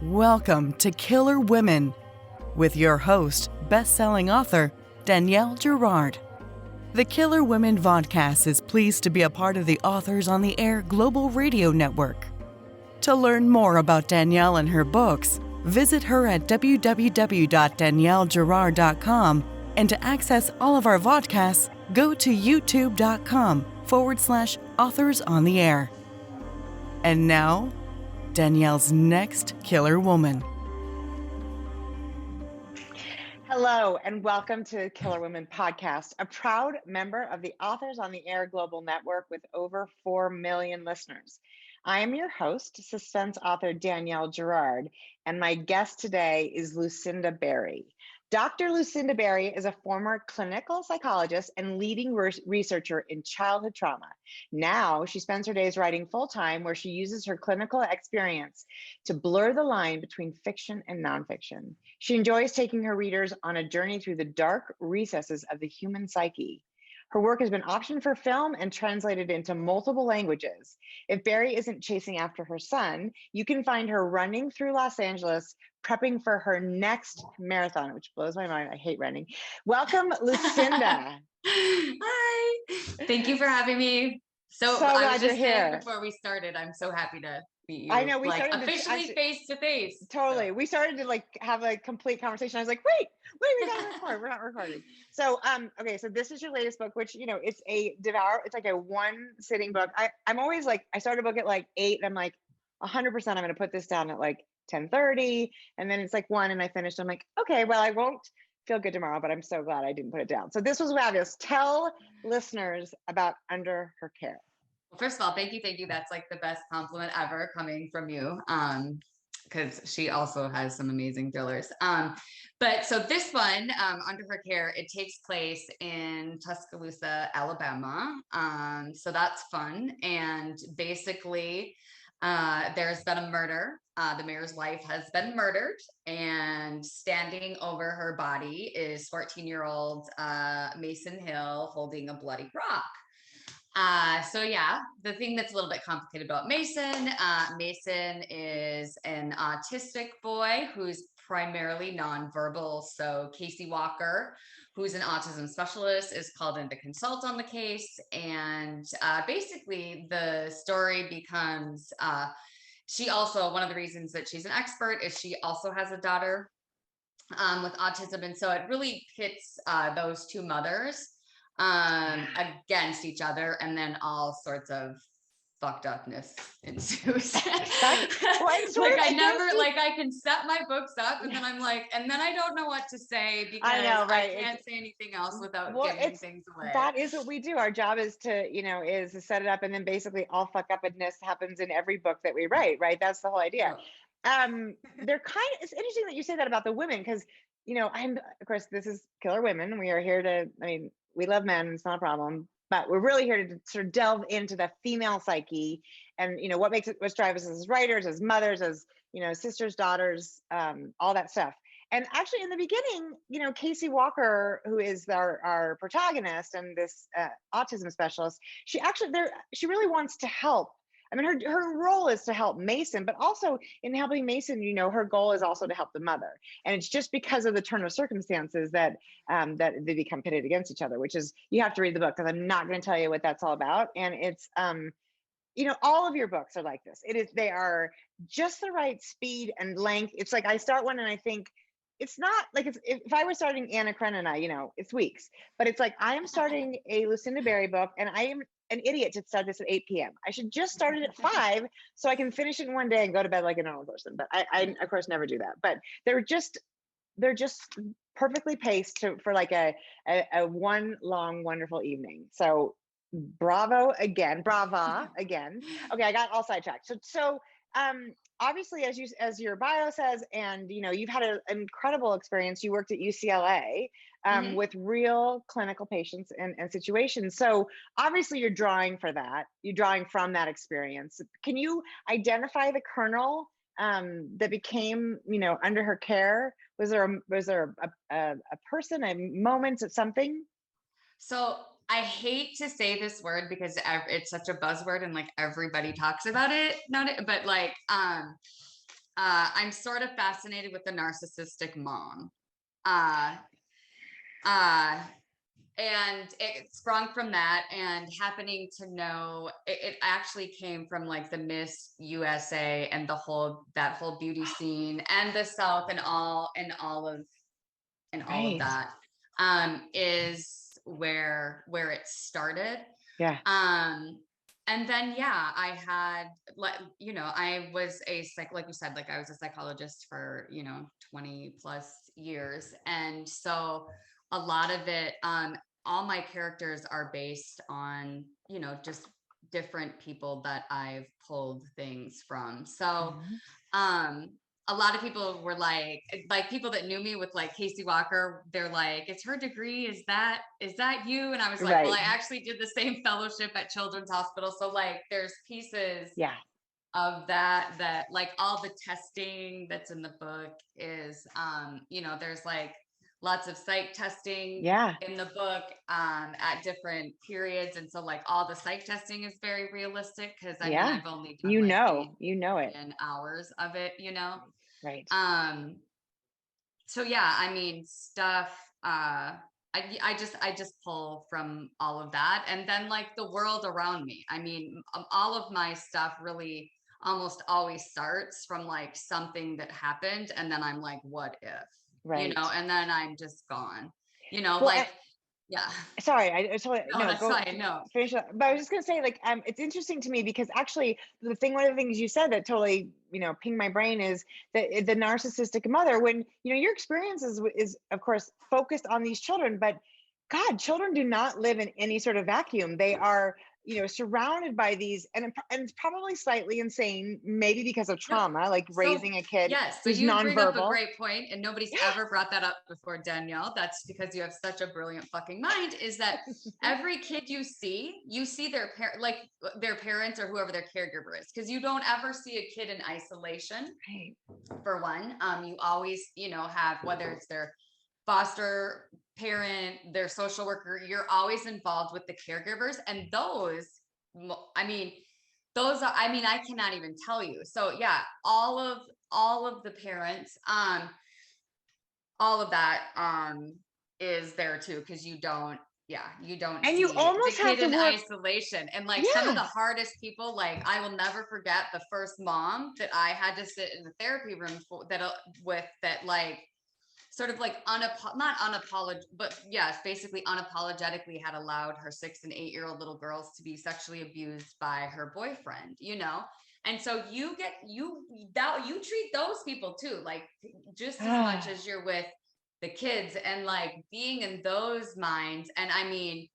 Welcome to Killer Women with your host, best-selling author Danielle Girard. The Killer Women Vodcast is pleased to be a part of the Authors on the Air Global Radio Network. To learn more about Danielle and her books, visit her at www.daniellegirard.com, and to access all of our vodcasts, go to youtube.com/Authors on the Air. And now, Danielle's next killer woman. Hello, and welcome to the Killer Women Podcast, a proud member of the Authors on the Air Global Network with over 4 million listeners. I am your host, Suspense author Danielle Girard, and my guest today is Lucinda Berry. Dr. Lucinda Berry is a former clinical psychologist and leading researcher in childhood trauma. Now, she spends her days writing full-time, where she uses her clinical experience to blur the line between fiction and nonfiction. She enjoys taking her readers on a journey through the dark recesses of the human psyche. Her work has been optioned for film and translated into multiple languages. If Berry isn't chasing after her son, you can find her running through Los Angeles, prepping for her next marathon, which blows my mind. I hate running. Welcome, Lucinda. Hi. Thank you for having me. So I was just saying before we started, I'm so happy to meet you. I know, we like started officially face to face. Totally. So. We started to have a complete conversation. I was like, wait, we gotta record. We're not recording. So okay, so this is your latest book, which it's it's like a one sitting book. I'm always like, I started a book at like 8, and I'm like 100% I'm gonna put this down at like 10:30, and then it's like 1 and I finished. I'm like, okay, well, I won't feel good tomorrow, but I'm so glad I didn't put it down. So this was fabulous. Tell listeners about Under Her Care. Well, first of all, thank you. That's like the best compliment ever coming from you. Because she also has some amazing thrillers. But so this one, Under Her Care, it takes place in Tuscaloosa, Alabama. So that's fun. And basically, there's been a murder. The mayor's wife has been murdered, and standing over her body is 14-year-old Mason Hill holding a bloody rock. So yeah, the thing that's a little bit complicated about Mason is an autistic boy who's primarily nonverbal. So Casey Walker, who's an autism specialist, is called in to consult on the case. And basically the story becomes, she also, one of the reasons that she's an expert is she also has a daughter with autism. And so it really pits those two mothers against each other, and then all sorts of fucked upness ensues. I can set my books up, and then I'm like, and then I don't know what to say because I can't say anything else without giving things away. That is what we do. Our job is to, is to set it up, and then basically all fuck upness happens in every book that we write, right? That's the whole idea. It's interesting that you say that about the women, because of course, this is Killer Women. We are here to, we love men, it's not a problem, but we're really here to sort of delve into the female psyche and, what drives us as writers, as mothers, as, sisters, daughters, all that stuff. And actually in the beginning, Casey Walker, who is our protagonist and this autism specialist, she really wants to help. Her role is to help Mason, but also in helping Mason, her goal is also to help the mother. And it's just because of the turn of circumstances that they become pitted against each other, which is, you have to read the book, because I'm not going to tell you what that's all about. And it's, all of your books are like this. They are just the right speed and length. It's like, I start one and I think, it's not like if I were starting Anna Karenina, it's weeks, but it's like, I am starting a Lucinda Berry book, and I am an idiot to start this at 8 p.m. I should just start it at 5 so I can finish it in one day and go to bed like a normal person. But I of course never do that. But they're just perfectly paced for like a one long wonderful evening. So brava again. Okay, I got all sidetracked. So obviously, as your bio says, and you've had an incredible experience. You worked at UCLA with real clinical patients and situations. So obviously, you're drawing from that experience. Can you identify the kernel that became, Under Her Care? Was there a person, a moment, something? So I hate to say this word because it's such a buzzword and like everybody talks about it, but like, I'm sort of fascinated with the narcissistic mom. Uh, uh, and it sprung from that, and happening to know it actually came from like the Miss USA and that whole beauty scene and the South and all of Right. that is where it started. Yeah. And then yeah, I had I was like you said, like I was a psychologist for 20 plus years, and so a lot of it, all my characters are based on just different people that I've pulled things from. So a lot of people were like people that knew me with like Casey Walker, they're like, it's her degree, is that you? And I was like, well, I actually did the same fellowship at Children's Hospital, so like there's pieces of that like all the testing that's in the book is there's like lots of psych testing in the book at different periods, and so like all the psych testing is very realistic, because I mean I've only done it 10 hours of it, right. So yeah, I mean stuff, I just pull from all of that, and then like the world around me. I mean, all of my stuff really almost always starts from like something that happened, and then I'm like, what if? Right. And then I'm just gone, Well, like, yeah. Sorry, I just want No, that's fine. No. Finish up. But I was just gonna say, like, it's interesting to me because actually, one of the things you said that totally, pinged my brain is that the narcissistic mother. When your experience is of course focused on these children, but God, children do not live in any sort of vacuum. They are, surrounded by these, and it's probably slightly insane, maybe because of trauma, like raising a kid so who's you nonverbal. bring up a great point, and nobody's ever brought that up before, Danielle. That's because you have such a brilliant fucking mind. Is that every kid you see their their parents or whoever their caregiver is, because you don't ever see a kid in isolation. Right. For one, you always have, whether it's their foster parent, their social worker, you're always involved with the caregivers, and those are, I cannot even tell you. So yeah, all of the parents, all of that is there too, because you don't And see you almost the kid have to in work isolation. And like some of the hardest people, like I will never forget the first mom that I had to sit in the therapy room that like sort of like not unapologetic, but yes, basically unapologetically had allowed her 6 and 8 year old little girls to be sexually abused by her boyfriend, and so you treat those people too, like just as much as you're with the kids, and like being in those minds. And I mean,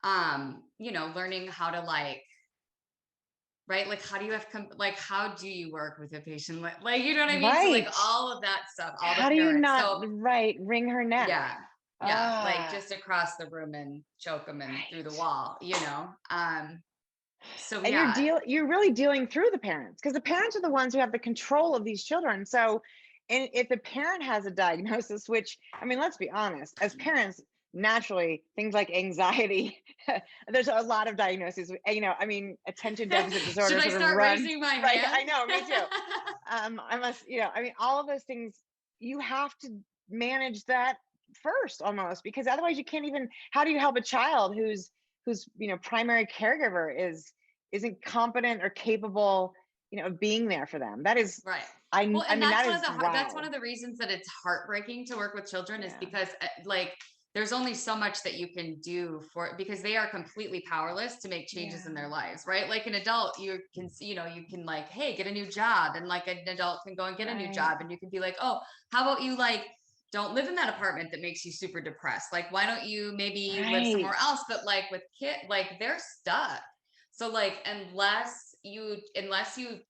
learning how to like, right, like how do you how do you work with a patient, like you know what I mean? So like all of that stuff, all how the do you parents, not wring her neck? Yeah, like just across the room and choke them and through the wall, so and you're really dealing through the parents, because the parents are the ones who have the control of these children. So, and if the parent has a diagnosis, which, I mean, let's be honest, as parents, naturally things like anxiety, there's a lot of diagnoses, I mean, attention deficit disorder. Should I start raising my hand? I know, me too. I must, I mean, all of those things, you have to manage that first almost, because otherwise you can't even, how do you help a child whose primary caregiver isn't competent or capable, of being there for them? That is right. I mean, that's one of the reasons that it's heartbreaking to work with children, is because like there's only so much that you can do because they are completely powerless to make changes in their lives, right? Like an adult, you can you can like, hey, get a new job, and like an adult can go and get a new job, and you can be like, oh, how about you like don't live in that apartment that makes you super depressed, like why don't you maybe live somewhere else? But like with kids, like they're stuck. So like unless you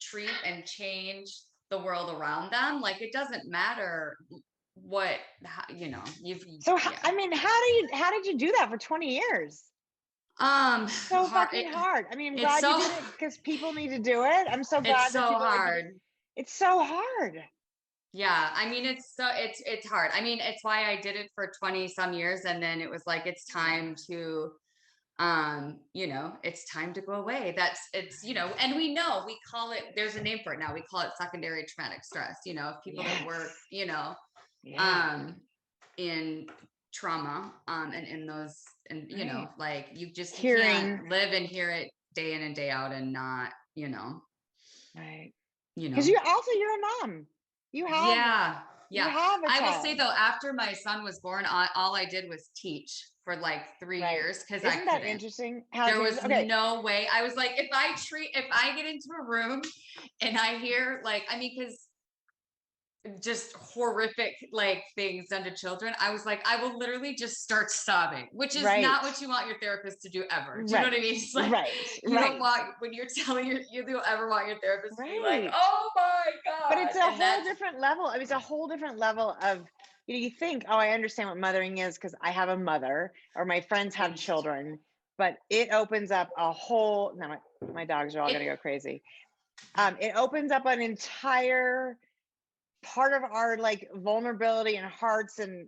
treat and change the world around them, like it doesn't matter what I mean, how did you do that for 20 years? So fucking hard. I mean, I'm glad you did it, because people need to do it. I'm so glad. It's so hard. It's so hard. Yeah, I mean, it's hard. I mean, it's why I did it for 20 some years, and then it was like, it's time to you know, it's time to go away. It's, you know, and we call it, there's a name for it now. We call it secondary traumatic stress, you know, people that work, you know, in trauma, and in those, and, you know, like you can't live and hear it day in and day out and not, you know, you know, because you're a mom. You have, you have a child. I will say though, after my son was born, all I did was teach for like 3 years because I couldn't. Isn't that interesting? There was no way. I was like, if I get into a room and I hear like, I mean, because just horrific like things done to children, I was like, I will literally just start sobbing, which is not what you want your therapist to do ever. Do you know what I mean? It's like, you don't want, when you're telling you don't ever want your therapist to be like, oh my God. But it's a whole different level. I mean, it's a whole different level of, you know, you think, oh, I understand what mothering is because I have a mother or my friends have children, but it opens up a whole, no, my dogs are all gonna go crazy. It opens up an entire part of our like vulnerability and hearts, and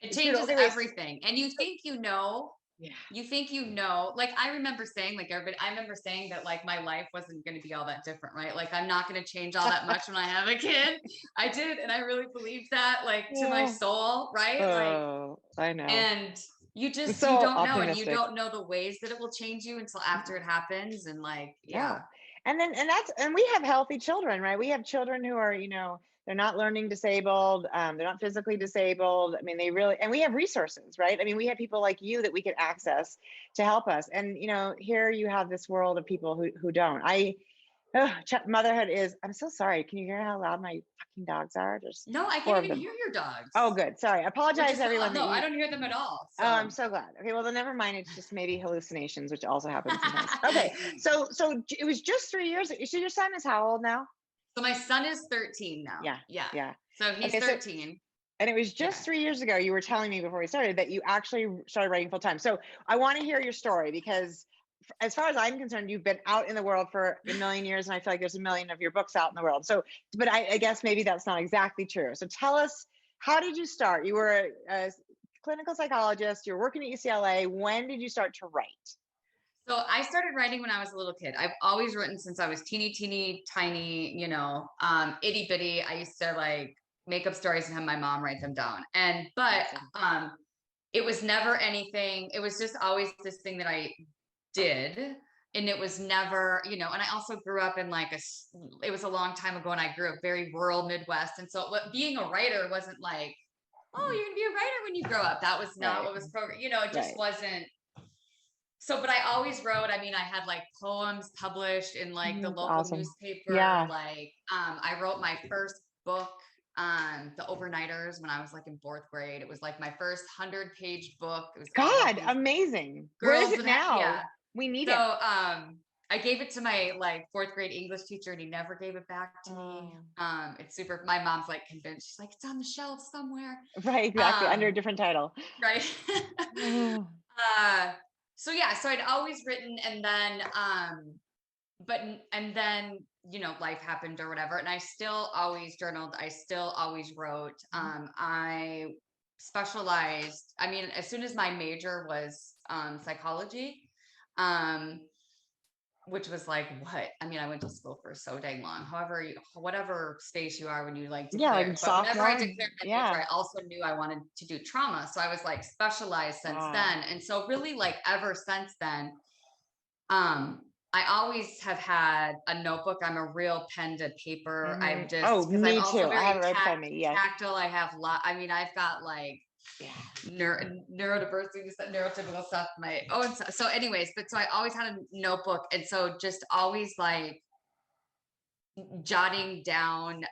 it changes everything. And you think, you know, like I remember saying, like everybody, I remember saying that like my life wasn't going to be all that different, right? Like I'm not going to change all that much when I have a kid. I did, and I really believed that, like to my soul, right? I know. And you just, you don't know, and you don't know the ways that it will change you until after it happens. And like, and we have healthy children, right? We have children who are, you know, they're not learning disabled. They're not physically disabled. I mean, and we have resources, right? I mean, we have people like you that we can access to help us. And, you know, here you have this world of people who don't. Motherhood is, I'm so sorry. Can you hear how loud my fucking dogs are? No, I can't even hear your dogs. Oh, good. Sorry. I apologize, everyone. No, I don't hear them at all. So. Oh, I'm so glad. Okay, well then never mind. It's just maybe hallucinations, which also happens sometimes. Okay, so it was just 3 years. So your son is how old now? So my son is 13 now. Yeah. So he's 13. And it was just 3 years ago, you were telling me before we started that you actually started writing full time. So I want to hear your story, because as far as I'm concerned, you've been out in the world for a million years, and I feel like there's a million of your books out in the world. So, but I guess maybe that's not exactly true. So tell us, how did you start? You were a clinical psychologist, you're working at UCLA. When did you start to write? So I started writing when I was a little kid. I've always written since I was teeny, tiny, you know, itty bitty. I used to like make up stories and have my mom write them down. But it was never anything. It was just always this thing that I did. And it was never, you know, and I also grew up in like it was a long time ago, and I grew up very rural Midwest. And so being a writer wasn't like, oh, you're gonna be a writer when you grow up. That was not what was programmed. You know, it just wasn't. So, but I always wrote, I mean, I had like poems published in like the local newspaper. Like, I wrote my first book, The Overnighters, when I was like in 4th grade. It was like my first 100-page book. It was amazing. Where is it now? We need it. So, I gave it to my like 4th grade English teacher, and he never gave it back to me. It's super, my mom's like convinced. She's like, it's on the shelf somewhere. Right, exactly. Under a different title. Right. So yeah, so I'd always written, and then, and then, you know, life happened or whatever. And I still always journaled. I still always wrote. I specialized, I mean, as soon as my major was, psychology, which was like, what? I mean, I went to school for so dang long. However, whatever space you are when you like declare. Like but whenever I declared my major, I also knew I wanted to do trauma. So I was like specialized since then. And so really like ever since then, I always have had a notebook. I'm a real pen to paper. I'm just, me I'm also too. I have a red pen. Tactile. I have I mean, I've got like neurodiversity, neurotypical stuff. So anyways, but so I always had a notebook, and so just always like jotting down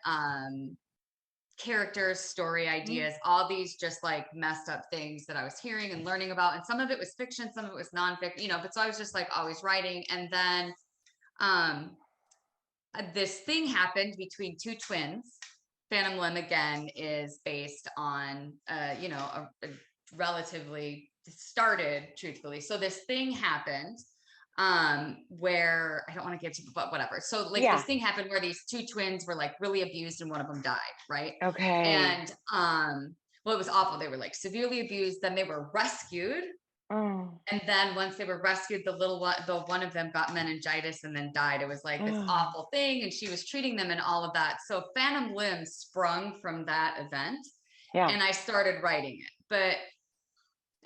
characters, story ideas, all these just like messed up things that I was hearing and learning about. And some of it was fiction, some of it was nonfiction, you know, but so I was just like always writing. And then this thing happened between 2 twins. Phantom Limb again is based on, you know, a relatively started truthfully. So this thing happened where I don't want to get to, but whatever. So like this thing happened where these 2 twins were like really abused, and one of them died. Right. Okay. And well, it was awful. They were like severely abused. Then they were rescued Oh. And then once they were rescued, the one of them got meningitis and then died. It was like this Oh. awful thing, and she was treating them and all of that. So Phantom Limb sprung from that event, Yeah. and I started writing it.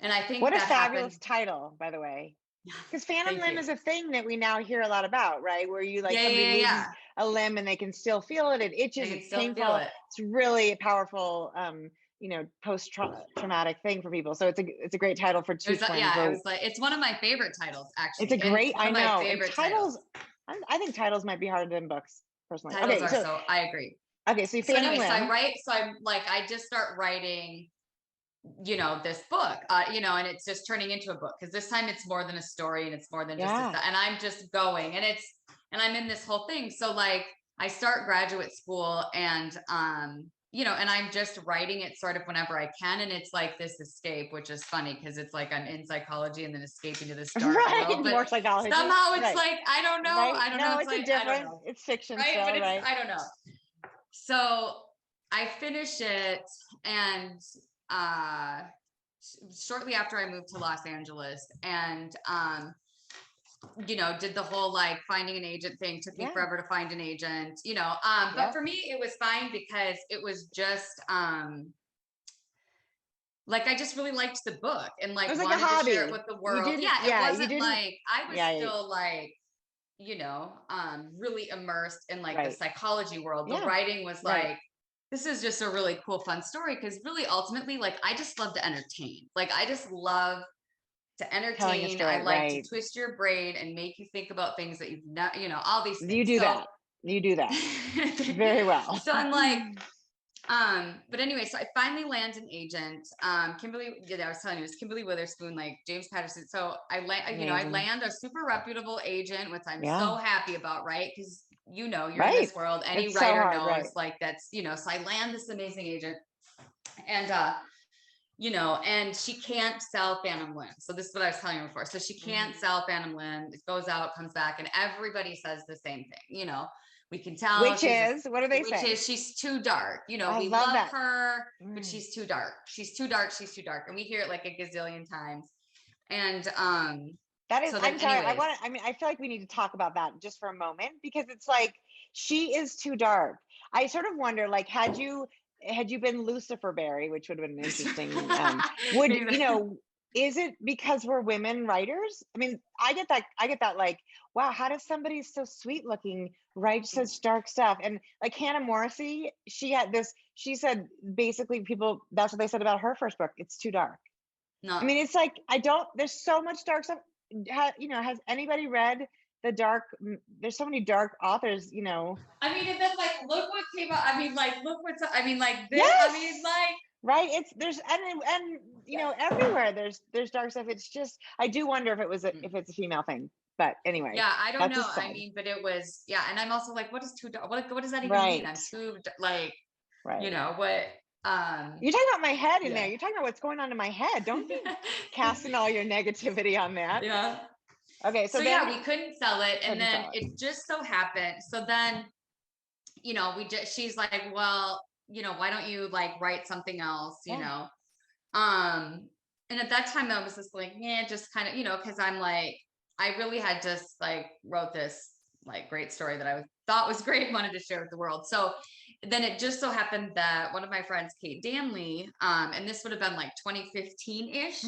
And I think What a that fabulous happened. title, by the way. Because phantom Thank limb you. is a thing that we now hear a lot about, right? Where you like somebody loses Yeah. a limb and they can still feel it. It itches. I can It's still feel painful. it. It's really a powerful, post-traumatic thing for people. So it's a great title for It two was twins. yeah, it was like it's one of my favorite titles It's actually. a great. One I of my know. And favorite titles. I think titles might be harder than books, personally. titles Okay, are so I agree. so So phantom anyway, limb. I just start writing, this book, and it's just turning into a book, because this time it's more than a story, and it's more than just and I'm just going, and I'm in this whole thing. So like I start graduate school, and and I'm just writing it sort of whenever I can, and it's like this escape, which is funny because it's like I'm in psychology and then escaping to this dark Right, world, but more psychology. somehow it's Right. like I don't know, Right. I don't No, know, it's a I don't different. know, It's fiction right? still, But it's right? I don't know. So I finish it, and uh shortly after I moved to Los Angeles, and did the whole like finding an agent thing. Took me forever to find an agent, but for me it was fine because it was just like I just really liked the book and like It was like a wanted to share it hobby. with the You world. didn't, Yeah, it you wasn't didn't, like I was still like, really immersed in like the right. psychology world. The Yeah. writing was Right. like, this is just a really cool, fun story, because really ultimately, like, I just love to entertain. Like, I just love to Telling a entertain. story, I like to right. twist your brain and make you think about things that you've not, all these You things. do So that. You do that very well. so I'm like, but anyway, so I finally land an agent. Kimberly, I was telling you, it was Kimberly Witherspoon, like James Patterson. So I Amazing. land a super reputable agent, which I'm Yeah. so happy about, right? Because you're in Right. this world. Any It's so writer hard, knows, right. like that's, so I land this amazing agent, and and she can't sell Phantom Limb. So this is what I was telling you before. So she can't sell Phantom Limb. It goes out, comes back, and everybody says the same thing. We can tell What do they say? She's too dark. I We love love that. her, but she's too dark. She's too dark. She's too dark. And we hear it like a gazillion times. And that is, so then I'm sorry. anyways, I feel like we need to talk about that just for a moment, because it's like, she is too dark. I sort of wonder, like, had you been Lucinda Berry, which would have been interesting, is it because we're women writers? I mean, I get that like, wow, how does somebody so sweet looking write such dark stuff? And like Hannah Morrissey, she said basically that's what they said about her first book. It's too dark. no, I mean, it's like, there's so much dark stuff. Has anybody read the dark? There's so many dark authors, I mean, and then like, look what came out. I mean, like, look what's, I mean, like this, Yes! I mean, like, right. There's everywhere there's dark stuff. It's just, I do wonder if it's a female thing, but anyway. Yeah, I don't know. Aside. I mean, but it was, yeah. And I'm also like, what is too dark? What does that even mean? I'm too like, what, you're talking about my head in there. You're talking about what's going on in my head. Don't be casting all your negativity on that. Yeah. Okay. So then, we couldn't sell it. And then it just so happened. So then, she's like, well, why don't you like write something else, and at that time I was just like, yeah, just kind of, cause I'm like, I really had just like wrote this like great story that I thought was great, wanted to share with the world. So then it just so happened that one of my friends, Kate Danley, and this would have been like 2015-ish.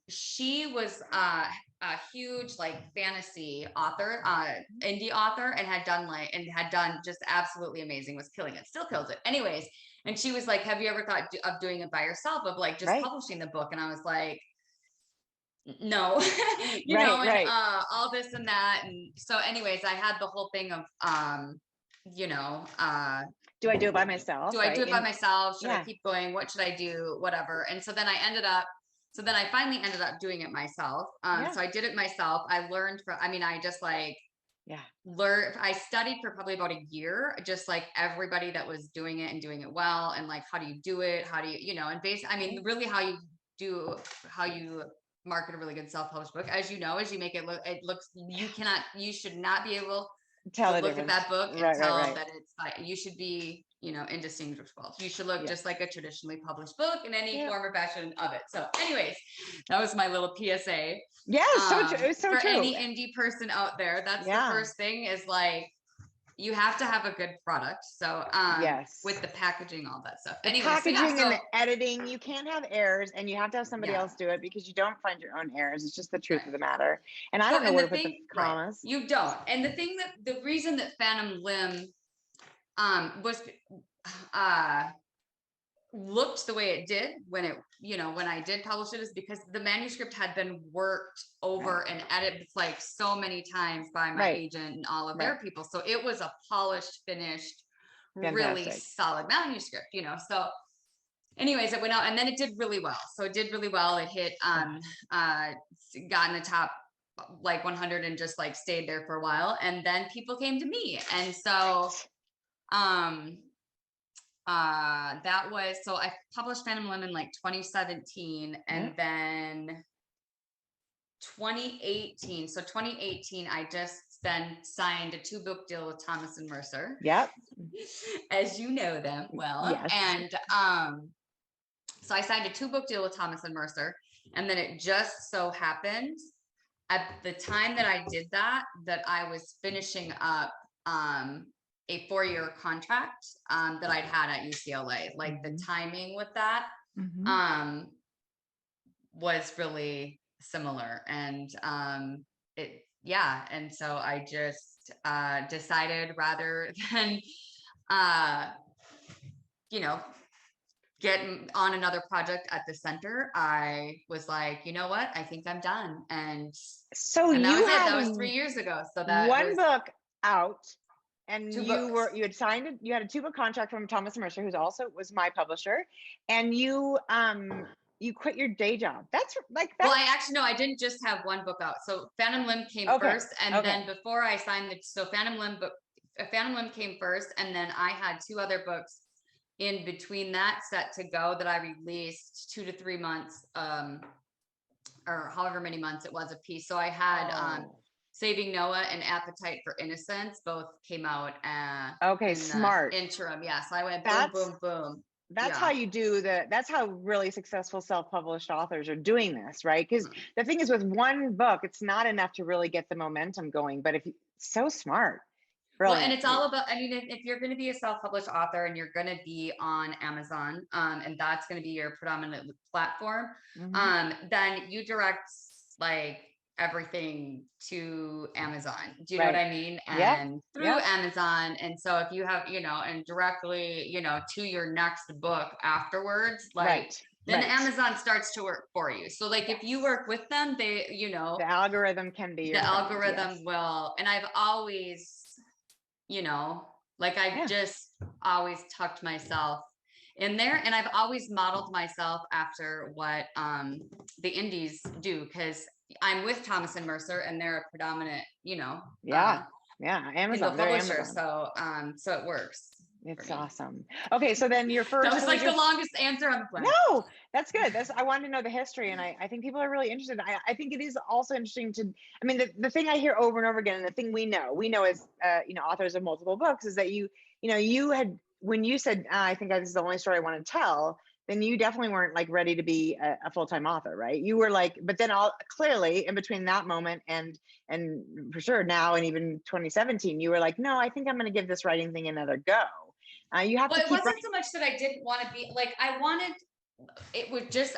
She was a huge like fantasy author, indie author, and had done just absolutely amazing, was killing it, still kills it. Anyways, and she was like, have you ever thought of doing it by yourself, of like just publishing the book? And I was like, no, all this and that. And so anyways, I had the whole thing of, do I do it by myself? Do I do it by myself? Should I keep going? What should I do? Whatever. And so then I finally ended up doing it myself. So I did it myself. I learned I just like, I studied for probably about a year, just like everybody that was doing it and doing it well. And like, how do you do it? How do you, really how you market a really good self-published book, as you make it look, you should not be able Tell So the look at difference. that book and Right, tell right. that it's like, you should be, you know, indistinguishable. You should look Yeah. just like a traditionally published book in any Yeah. form or fashion of it. So anyways, that was my little PSA. Yeah, so true. It's so for true. any indie person out there. That's the first thing, is like, you have to have a good product. So Yes. with the packaging, all that stuff. The Anyway, packaging and the editing, you can't have errors, and you have to have somebody else do it, because you don't find your own errors. It's just the truth of the matter. And I don't know where to put the commas. Right, you don't. And the reason that Phantom Limb was looked the way it did when I did publish it, is because the manuscript had been worked over and edited like so many times by my agent and all of their people. So it was a polished, finished, really solid manuscript, you know. So anyways, it went out, and then it did really well. So it did really well. It hit got in the top like 100 and just like stayed there for a while. And then people came to me. And so that was, so I published Phantom Limb in like 2017, and then 2018. So 2018, I just then signed a 2-book deal with Thomas and Mercer. Yep. As you know them well. Yes. And so I signed a 2-book deal with Thomas and Mercer. And then it just so happened at the time that I did that I was finishing up a 4-year contract that I'd had at UCLA. Like the timing with that was really similar. And and so I just decided, rather than get on another project at the center, I was like, you know what, I think I'm done. And that was 3 years ago. So that one book out. And you had signed you had a 2-book contract from Thomas Mercer, who's also was my publisher, and you quit your day job. That's like that. Well, I didn't just have 1 book out. So Phantom Limb came first, and then before I signed Phantom Limb came first, and then I had 2 other books in between that set to go that I released 2 to 3 months, or however many months it was a piece. So I had Saving Noah and Appetite for Innocence both came out smart interim. Yeah. So I went boom, boom. That's how you do that's how really successful self-published authors are doing this, right? Because the thing is, with 1 book, it's not enough to really get the momentum going. But so smart. Brilliant. Well, and it's all about, if you're going to be a self-published author and you're going to be on Amazon, and that's going to be your predominant platform, then you direct like everything to Amazon. Do you know what I mean? And through Amazon. And so if you have, and directly, to your next book afterwards, like then Amazon starts to work for you. So like if you work with them, they, the algorithm can be your algorithm will. And I've always, I've just always tucked myself in there, and I've always modeled myself after what the indies do, because I'm with Thomas and Mercer, and they're a predominant, Amazon publisher. So it works. It's awesome. Okay, so then your first. That was like the longest answer on the planet. No, that's good. I wanted to know the history, and I think people are really interested. I think it is also interesting to. I mean, the thing I hear over and over again, and the thing we know as authors of multiple books, is that you had, when you said I think this is the only story I want to tell, then you definitely weren't like ready to be a full-time author, right? You were like, but then clearly in between that moment and for sure now, and even 2017, you were like, no, I think I'm going to give this writing thing another go. You have to. It wasn't so much that I didn't want to be like, I wanted. It was just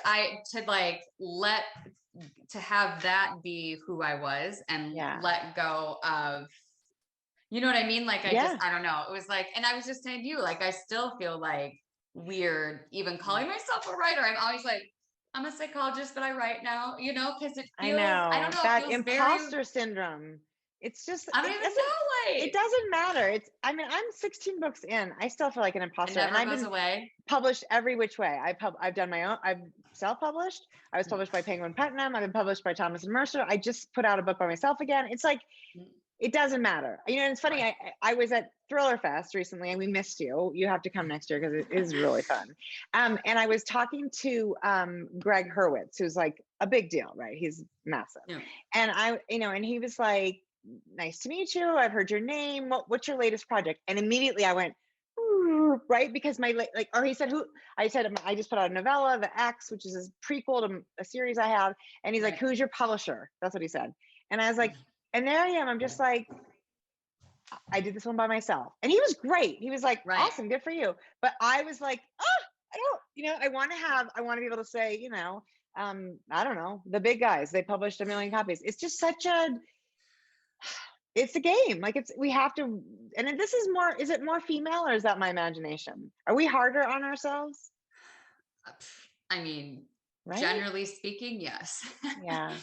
to have that be who I was, and let go of. You know what I mean? Like I don't know. It was like, and I was just saying to you, like I still feel like weird even calling myself a writer. I'm always like, I'm a psychologist, but I write now, because it feels, I don't know, that imposter syndrome. It's just, I don't even know. It doesn't matter. I'm 16 books in. I still feel like an imposter. It never goes away. Published every which way. I've done my own. I've self-published. I was published by Penguin Putnam. I've been published by Thomas and Mercer. I just put out a book by myself again. It's like, it doesn't matter. And it's funny. I was at Thriller Fest recently, and we missed you. You have to come next year because it is really fun. And I was talking to Greg Hurwitz, who's like a big deal, right? He's massive. Yeah. And and he was like, nice to meet you. I've heard your name. What's your latest project? And immediately I went, "Ooh," right? Because or he said, I said, I just put out a novella, The X, which is a prequel to a series I have. And he's like, who's your publisher? That's what he said. And I was like, and there I am. I'm just like, I did this one by myself. And he was great. He was like, awesome, good for you. But I was like, I don't, I want to be able to say, I don't know, the big guys, they published 1 million copies. It's just it's a game. Like we have to, and this is more, is it more female or is that my imagination? Are we harder on ourselves? I mean, right? Generally speaking, yes. Yeah.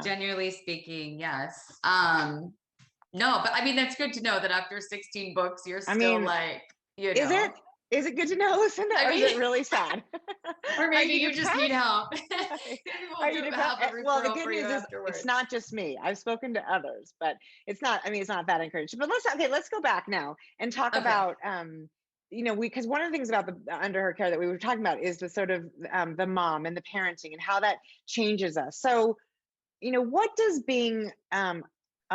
Generally speaking, yes. No, but I mean, that's good to know that after 16 books, you're still like, Is it good to know, Lucinda, or is it really sad? Or maybe you just need help. Well, the good news is it's not just me. I've spoken to others, but it's not that encouraging. But let's go back now and talk about, because one of the things about the Under Her Care that we were talking about is the sort of the mom and the parenting and how that changes us. So, what does being a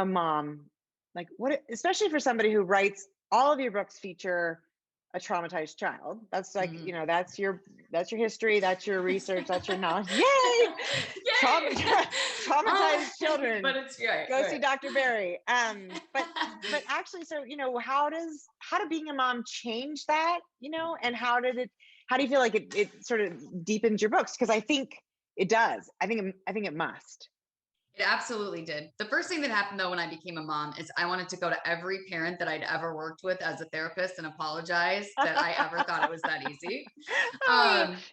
mom, like especially for somebody who writes, all of your books feature a traumatized child. That's like, that's your history, that's your research, that's your knowledge. Yay! Traumatized children. But it's great. Go see Dr. Berry. But actually, so how did being a mom change that? And how do you feel like it sort of deepens your books? Because I think it does. I think it must. It absolutely did. The first thing that happened though when I became a mom is I wanted to go to every parent that I'd ever worked with as a therapist and apologize that I ever thought it was that easy.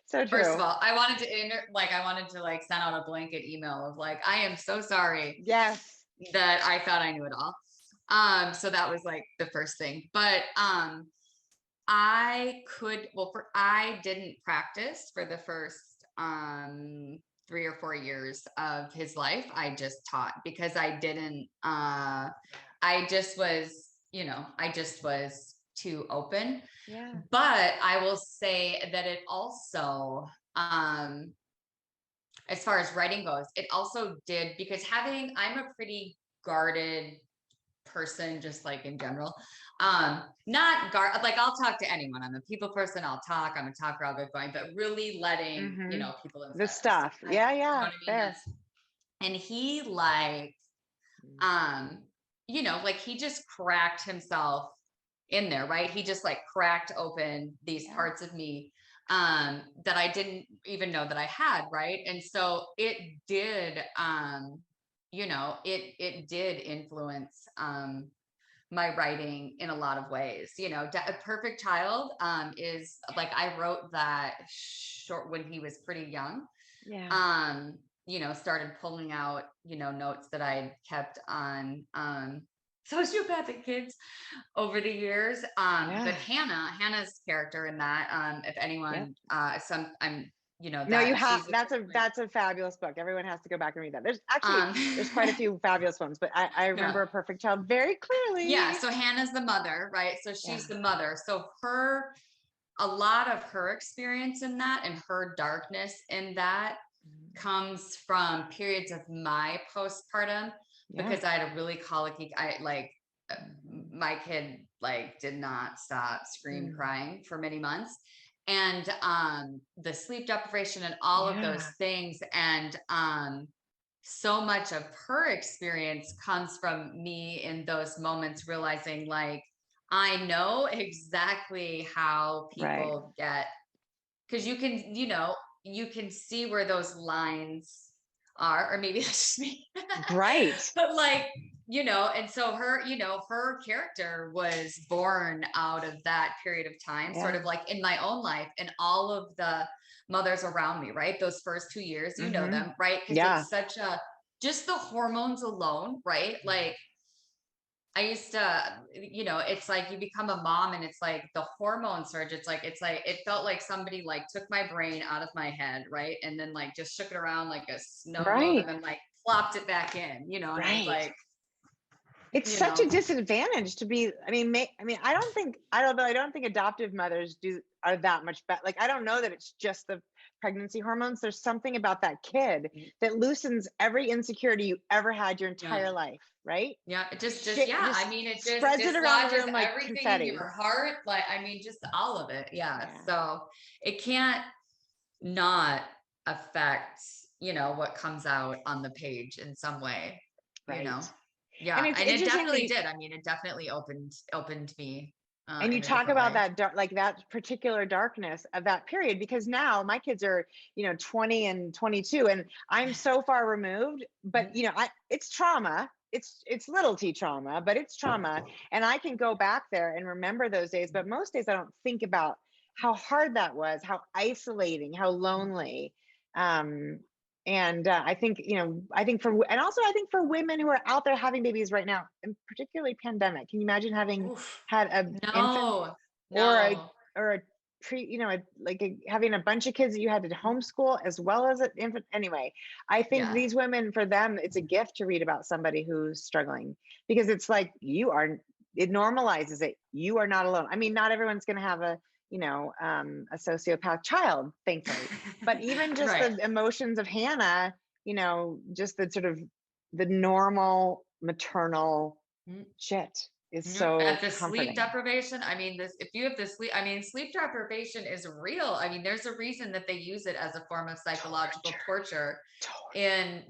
So true. First of all, I wanted to send out a blanket email of like, I am so sorry. Yes. That I thought I knew it all. So that was like the first thing. But I didn't practice for the first 3 or 4 years of his life. I just taught because I didn't, I just was too open. Yeah. But I will say that it also, as far as writing goes, it also did, because I'm a pretty guarded person, just like in general. Like I'll talk to anyone. I'm a people person. I'm a talker, I'll get going, but really letting, people inside the stuff. Yeah. You know and he he just cracked himself in there, right? He just like cracked open these parts of me that I didn't even know that I had, right? And so it did it did influence my writing in a lot of ways. A Perfect Child is like, I wrote that short when he was pretty young. Started pulling out notes that I kept on sociopathic kids over the years. But Hannah's character in that, if anyone that's a fabulous book. Everyone has to go back and read that. There's actually there's quite a few fabulous ones, but I remember A Perfect Child very clearly. Yeah, so Hannah's the mother, right? So she's the mother. So a lot of her experience in that and her darkness in that comes from periods of my postpartum, because I had a really colicky, my kid did not stop crying for many months. And the sleep deprivation and all of those things. And so much of her experience comes from me in those moments, realizing I know exactly how people get, because you can see where those lines are, or maybe that's just me. Right. But and so her character was born out of that period of time, sort of like in my own life and all of the mothers around me, right? Those first 2 years, you know them, right? Because it's just the hormones alone, right? Like I used to, it's like you become a mom and it's like the hormone surge. It's like, it felt like somebody took my brain out of my head. Right. And then just shook it around like a snow globe and then plopped it back in, and it's like, It's you such a know. disadvantage to be. I mean, I don't think. I don't know. I don't think adoptive mothers are that much better. Like, I don't know that it's just the pregnancy hormones. There's something about that kid that loosens every insecurity you ever had your entire Yeah. life, right? Yeah, it just Shit, yeah. just I mean, it just spreads it around the dislodges room like everything in confetti. your heart. Like, I mean, just all of it. Yeah. Yeah, So it can't not affect, what comes out on the page in some way, you right. know? And Yeah. it's And it interesting that definitely did. I mean, it definitely opened me and you in a talk different about way. that dark, like that particular darkness of that period, because now my kids are 20 and 22, and I'm so far removed, but Mhm. it's trauma, it's little t trauma, but it's trauma, and I can go back there and remember those days, but most days I don't think about how hard that was, how isolating, how lonely. um and I think I think for women who are out there having babies right now, and particularly pandemic, can you imagine having Oof. had a infant, No, or a no. pre, having a bunch of kids that you had to homeschool as well as an infant. Anyway, I think Yeah. these women, for them, it's a gift to read about somebody who's struggling, because it's like it normalizes it. You are not alone. I mean, not everyone's going to have a sociopath child, thankfully, but even just Right. the emotions of Hannah, just the sort of the normal maternal Mm. shit is At so the sleep comforting. deprivation, I mean, if you have the sleep, I mean, sleep deprivation is real. I mean, there's a reason that they use it as a form of psychological torture in,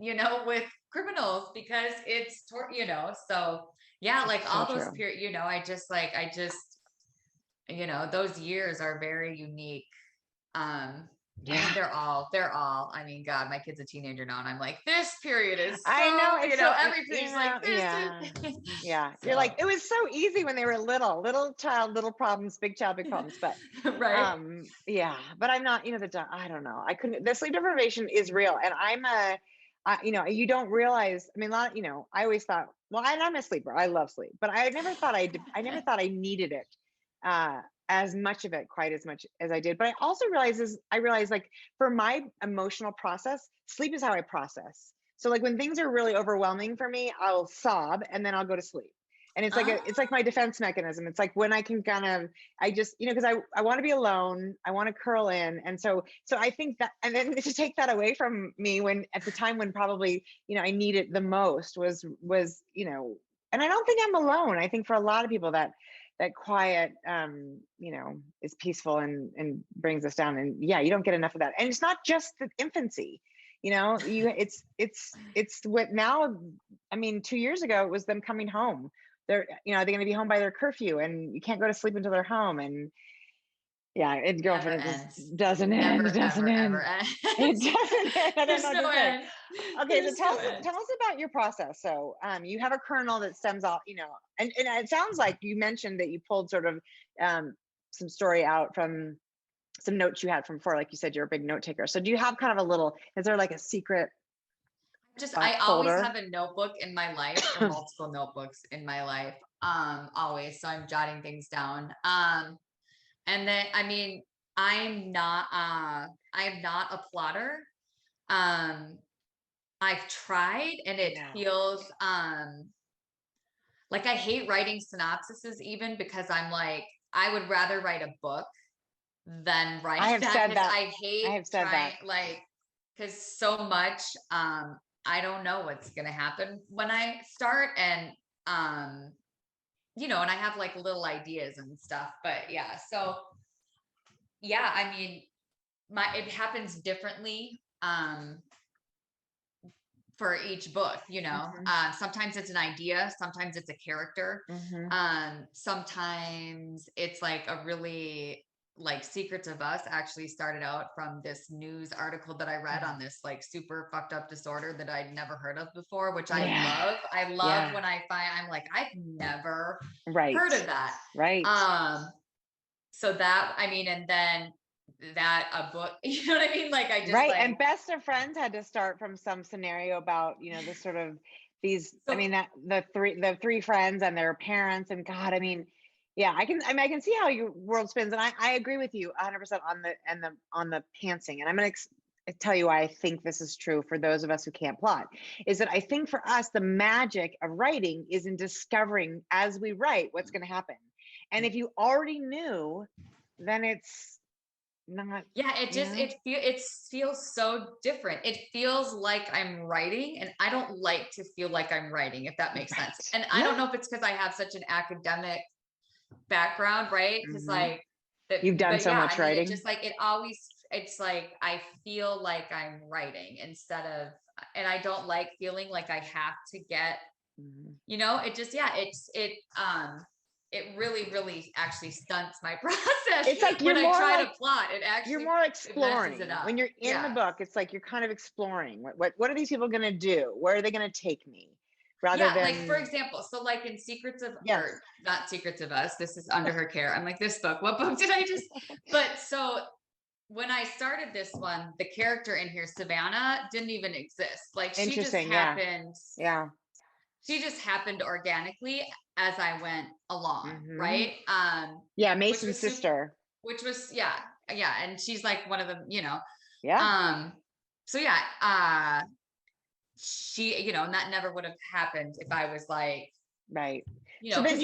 with criminals, because it's, so yeah, like So all those true. period, those years are very unique. I mean, Yeah. I mean, God, my kid's a teenager now, and I'm like, this period is I know, so, it's so, every period's like, this yeah. is, Yeah. You're like, so, it was so easy when they were little child, little problems, big child, big problems. But right? yeah, but I'm not, I don't know. The sleep deprivation is real. And you don't realize, I mean, a lot, I always thought, well, I'm a sleeper. I love sleep, but I never thought I needed it. As much of it, quite as much as I did. But I also realized, like, for my emotional process, sleep is how I process. So like when things are really overwhelming for me, I'll sob and then I'll go to sleep. And it's like my defense mechanism. It's like when I can kind of, I just, because I want to be alone, I want to curl in. And so I think that, and then to take that away from me when at the time when probably, I need it the most was, and I don't think I'm alone. I think for a lot of people that quiet, is peaceful and brings us down. And yeah, you don't get enough of that. And it's not just the infancy, it's what now. I mean, 2 years ago, it was them coming home. They're going to be home by their curfew, and you can't go to sleep until they're home. And yeah, never girlfriend, it ends. just doesn't end. Never, It doesn't ever, end. ever ends. It doesn't end. I don't There's know what no to say. end. Okay, so There's no end. tell us about your process. So you have a kernel that stems off, and it sounds like you mentioned that you pulled sort of some story out from some notes you had from before. Like you said, you're a big note taker. So do you have kind of is there like a secret I always folder? have a notebook in my life, or multiple notebooks in my life. Always. So I'm jotting things down. And then, I mean, I'm not a plotter. Um, I've tried, and it Yeah. feels like I hate writing synopsises, even, because I'm like, I would rather write a book than I write have that, said because that. I I hate have said trying, that. like, because so much I don't know what's gonna happen when I start, and and I have like little ideas and stuff, but yeah, so yeah, I mean, it happens differently for each book. Mm-hmm. Sometimes it's an idea, sometimes it's a character, Mm-hmm. sometimes it's like a really, like, Secrets of Us actually started out from this news article that I read on this like super fucked up disorder that I'd never heard of before, which I love Yeah. when I'm like, I've never Right. heard of that. Right. So that, I mean, and then that a book, you know what I mean? Like, I just Right. like, And Best of Friends had to start from some scenario about, the sort of these, I so mean, that the three friends and their parents, and God, I mean, yeah, I can see how your world spins. And I agree with you 100% on the pantsing. And tell you why I think this is true for those of us who can't plot, is that I think for us, the magic of writing is in discovering as we write what's going to happen. And if you already knew, then it's not. Yeah, it feels so different. It feels like I'm writing, and I don't like to feel like I'm writing, if that makes sense. And I don't know if it's because I have such an academic background, right? Because like that, You've done but so yeah, much I mean, writing. it just like it's like I feel like I'm writing instead of, and I don't like feeling like I have to get, you know, it just it really, really actually stunts my process. It's like when I try to plot, it actually you're more it messes exploring. it up. When you're in the book, it's like you're kind of exploring. What are these people going to do? Where are they going to take me? Rather than, like for example, so like in or not Secrets of Us, this is Under Her Care. I'm like, this book, what book did I just? But so when I started this one, the character in here, Savannah, didn't even exist. Like she just happened. Yeah. She just happened organically as I went along, right? Yeah, Mason's sister. Which was yeah, and she's like one of them, you know. Yeah. So she, you know, and that never would have happened if I was like, right. You know, so then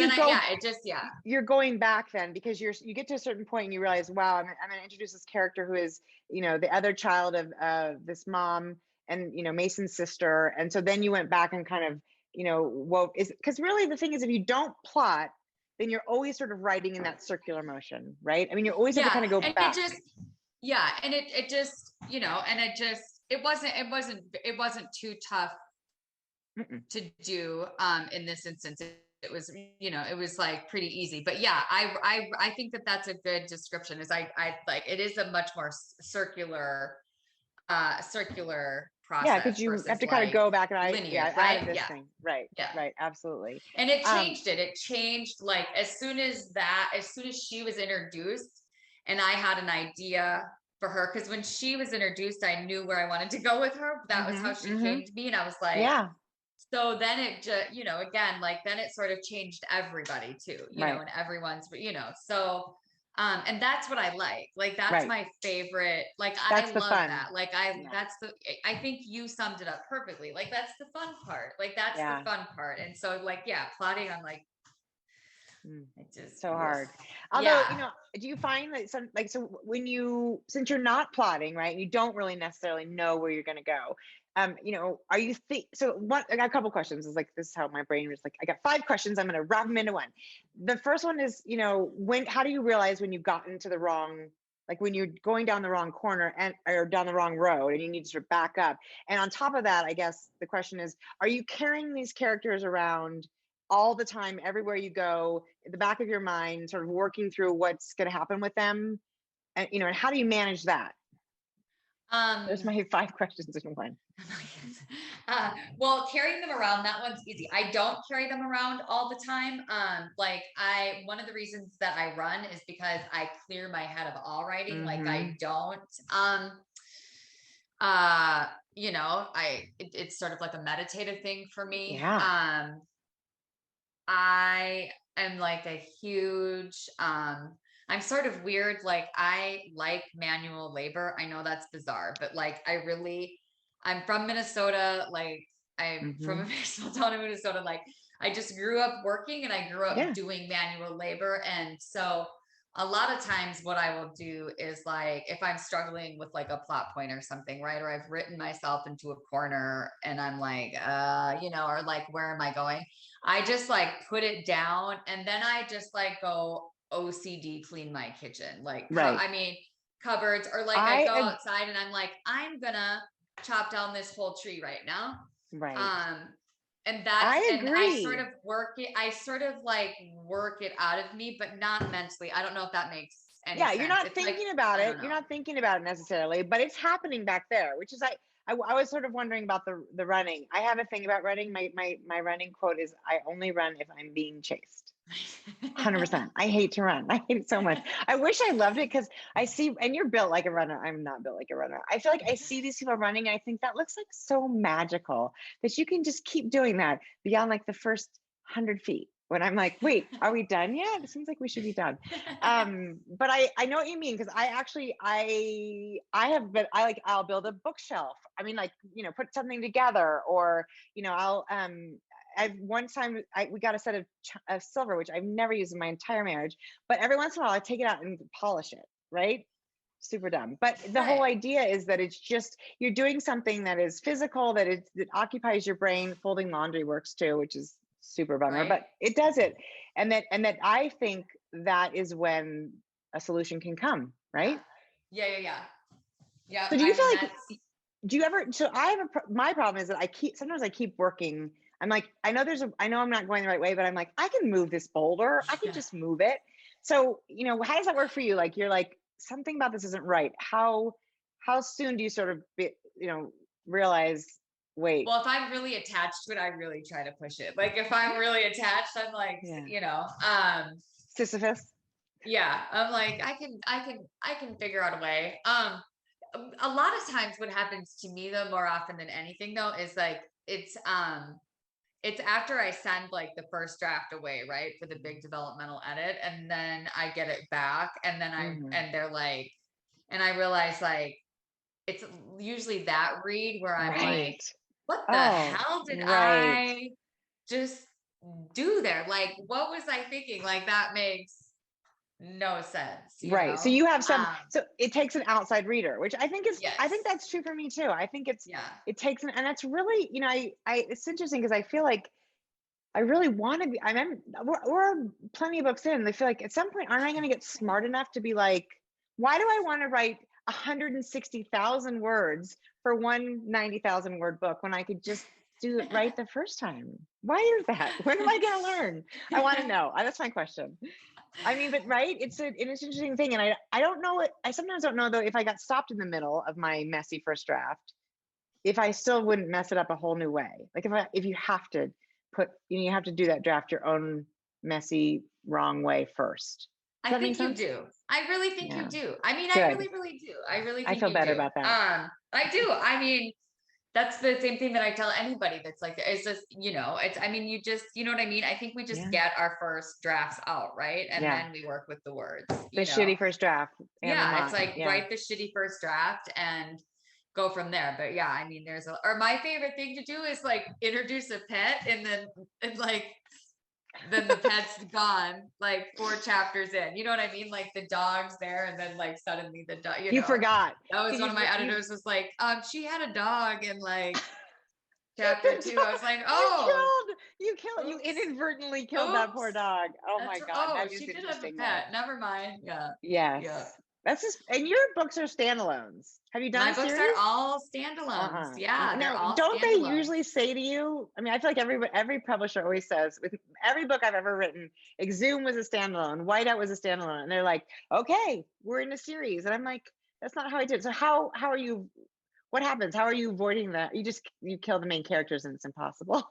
you're going back then, because you get to a certain point and you realize, wow, I'm going to introduce this character who is, you know, the other child of this mom and, you know, Mason's sister. And so then you went back and kind of, you know, because really the thing is, if you don't plot, then you're always sort of writing in that circular motion, right? I mean, you always have to kind of go back. It just, you know, and it wasn't too tough to do in this instance. It was, you know, it was like pretty easy. But yeah, I think that that's a good description. Is I like, it is a much more circular process. Yeah, because you have to kind of go back and right? This thing. Right. Yeah. Right. Absolutely. And it changed it changed, like as soon as she was introduced and I had an idea for her, because when she was introduced, I knew where I wanted to go with her. That was how she came to me. And I was like, yeah. So then it just, you know, again, like then it sort of changed everybody too, you know, and everyone's, you know, so and that's what I like that's my favorite, like I love that, like I think you summed it up perfectly, like that's the fun part, like that's the fun part. And so like, plotting, I'm like, it's just so hard. Although, you know, do you find that since you're not plotting, right, you don't really necessarily know where you're going to go, you know, are you I got a couple questions. It's like, this is how my brain was like, I got 5 questions. I'm going to wrap them into one. The first one is, you know, how do you realize when you've gotten to the wrong, like when you're going down the wrong corner or down the wrong road and you need to sort of back up? And on top of that, I guess the question is, are you carrying these characters around all the time, everywhere you go, in the back of your mind, sort of working through what's going to happen with them? And, you know, and how do you manage that? There's my 5 questions in one. Well, carrying them around, that one's easy. I don't carry them around all the time. Like one of the reasons that I run is because I clear my head of all writing. Like I don't, you know, it's sort of like a meditative thing for me. Yeah. I am like a huge, I'm sort of weird. Like I like manual labor. I know that's bizarre, but like I'm from Minnesota. Like I'm from a very small town in Minnesota. Like I just grew up working and I grew up doing manual labor. And so a lot of times what I will do is like, if I'm struggling with like a plot point or something, right? Or I've written myself into a corner and I'm like, you know, or like, where am I going? I just like put it down and then I just like go OCD clean my kitchen. Like, I mean, cupboards, or like I go outside and I'm like, I'm gonna chop down this whole tree right now. Right. And that's, and I sort of work it out of me, but not mentally. I don't know if that makes any sense. You're not thinking about it. You're not thinking about it necessarily, but it's happening back there, which is I was sort of wondering about the running. I have a thing about running. My running quote is, I only run if I'm being chased. 100%. I hate to run. I hate it so much. I wish I loved it, because I see, and you're built like a runner. I'm not built like a runner. I feel like I see these people running and I think that looks like so magical that you can just keep doing that beyond like the first 100 feet. when I'm like, wait, are we done yet? It seems like we should be done. But I know what you mean, because I actually I'll build a bookshelf. I mean, like, put something together, or I'll I've one time we got a set of silver, which I've never used in my entire marriage, but every once in a while I take it out and polish it, right? Super dumb. But the whole idea is that it's just, you're doing something that is physical, that occupies your brain. Folding laundry works too, which is super bummer, but it does it. And that I think that is when a solution can come, right? Yeah. So do you feel like, do you ever, so I have my problem is that sometimes I keep working. I'm like, I know I'm not going the right way, but I'm like, I can move this boulder. I can just move it. So, how does that work for you? Like, you're like, something about this isn't right. How soon do you sort of realize, wait? Well, if I'm really attached to it, I really try to push it. Like, if I'm really attached, I'm like, Sisyphus. Yeah, I'm like, I can figure out a way. A lot of times what happens to me though, more often than anything though, is like, it's after I send like the first draft away, right, for the big developmental edit, and then I get it back, and then and they're like, and I realize, like, it's usually that read where I'm like, what the hell did I just do there? Like, what was I thinking? Like, that makes no sense. You know? So you have so it takes an outside reader, which I think is, I think that's true for me too. I think it takes and that's really, it's interesting, because I feel like I really want to be, we're plenty of books in, and I feel like at some point, aren't I going to get smart enough to be like, why do I want to write 160,000 words for one 90,000 word book when I could just do it right the first time? Why is that? When am I going to learn? I want to know. That's my question. I mean, but it's an interesting thing. And I don't know it. I sometimes don't know though, if I got stopped in the middle of my messy first draft, if I still wouldn't mess it up a whole new way. Like, if you have to you have to do that draft your own messy, wrong way first. I think you do. I really think you do. I mean, Good. I really, really do. I really think I feel better about that. I do. I mean, that's the same thing that I tell anybody that's like, it's just, I mean, you just, you know what I mean? I think we just get our first drafts out, right? And then we work with the words. The shitty first draft. It's like, write the shitty first draft and go from there. But yeah, I mean, or my favorite thing to do is like introduce a pet, and then then the pet's gone like 4 chapters in. You know what I mean? Like, the dog's there, and then like suddenly the dog, you forgot. That was one of my editors was like, she had a dog in like chapter 2. I was like, you inadvertently killed that poor dog. Oh my God. That is she did have a pet. Never mind. Yeah. Yes. Yeah. That's just, and your books are standalones. Have you done my books are all standalones? Yeah, they're all don't they usually say to you, I mean, I feel like every publisher always says, with every book I've ever written, Exhume was a standalone, Whiteout was a standalone, and they're like, okay, we're in a series. And I'm like, that's not how I did. So how are you, what happens? How are you avoiding that? You kill the main characters and it's impossible.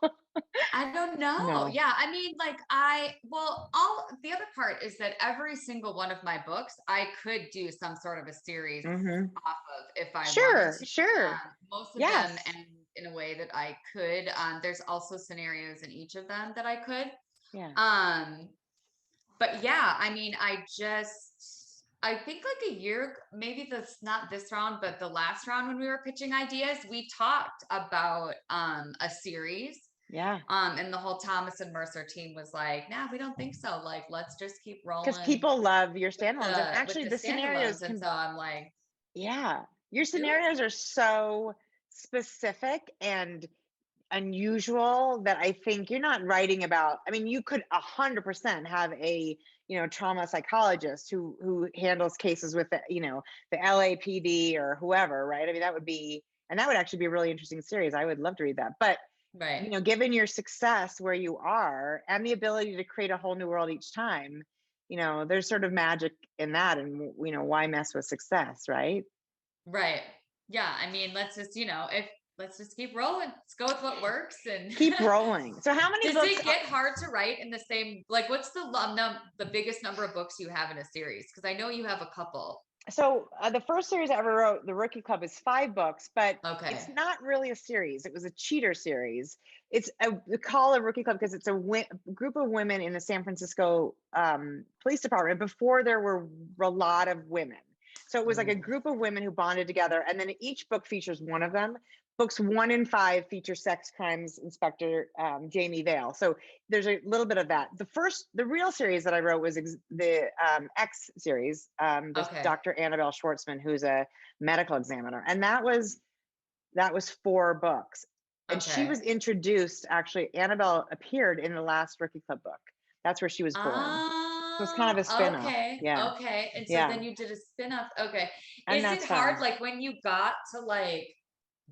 I don't know. No. Yeah. I mean, like the other part is that every single one of my books, I could do some sort of a series off of if I wanted to. Sure. Most of them end in a way that I could. There's also scenarios in each of them that I could. Yeah. But yeah, I mean, I think like a year, maybe that's not this round, but the last round when we were pitching ideas, we talked about a series. Yeah. And the whole Thomas and Mercer team was like, nah, we don't think so. Like, let's just keep rolling. Because people love your standalones. And actually the scenarios and so I'm like, yeah, your scenarios are so specific and unusual that I think you're not writing about, I mean, you could 100% have a trauma psychologist who handles cases with the LAPD or whoever, right? I mean, that would actually be a really interesting series. I would love to read that. But given your success where you are and the ability to create a whole new world each time, there's sort of magic in that, and why mess with success, right? Right. Yeah. I mean, let's just let's just keep rolling. Let's go with what works and keep rolling. So how many books it get hard to write in the same, like, what's the biggest number of books you have in a series? Because I know you have a couple. So the first series I ever wrote, The Rookie Club, is 5 books, but Okay. it's not really a series. It was a cheater series. We call it Rookie Club because it's a group of women in the San Francisco police department before there were a lot of women. So it was like a group of women who bonded together, and then each book features one of them. Books 1 and 5 feature sex crimes inspector Jamie Vale. So there's a little bit of that. The real series that I wrote was the X series. This Okay. Dr. Annabelle Schwartzman, who's a medical examiner, and that was 4 books. And she was introduced. Actually, Annabelle appeared in the last Rookie Club book. That's where she was born. So it's kind of a spin-off. Okay. Yeah. Okay. And so Yeah. then you did a spin-off. Okay. And Is that's it hard? fun. Like when you got to like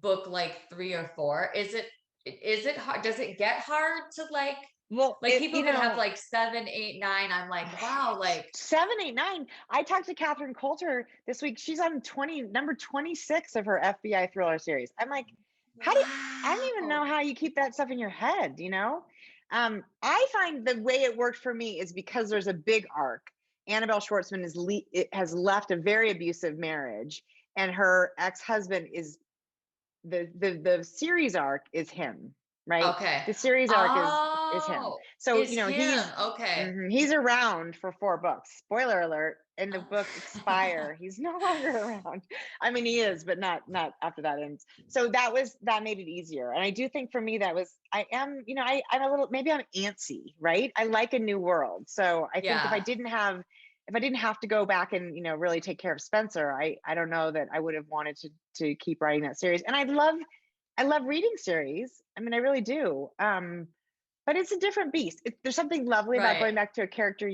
book like 3 or 4, is it hard? Does it get hard to like, Well, like people who have like 7, 8, 9, I'm like, wow, like 7, 8, 9. I talked to Catherine Coulter this week. She's on number 26 of her FBI thriller series. I'm like, I don't even know how you keep that stuff in your head, you know? I find the way it worked for me is because there's a big arc. Annabelle Schwartzman has left a very abusive marriage, and her ex-husband is the series arc is him, right? Okay. The series arc is him. So Is him. Okay. he's around for 4 books. Spoiler alert: in the book Expire, he's no longer around. I mean, he is, but not after that ends. So that made it easier. And I do think for me I'm a little, maybe I'm antsy, right? I like a new world. So I think if I didn't have to go back and really take care of Spencer, I don't know that I would have wanted to keep writing that series. And I love reading series. I mean, I really do. But it's a different beast. There's something lovely about going back to a character,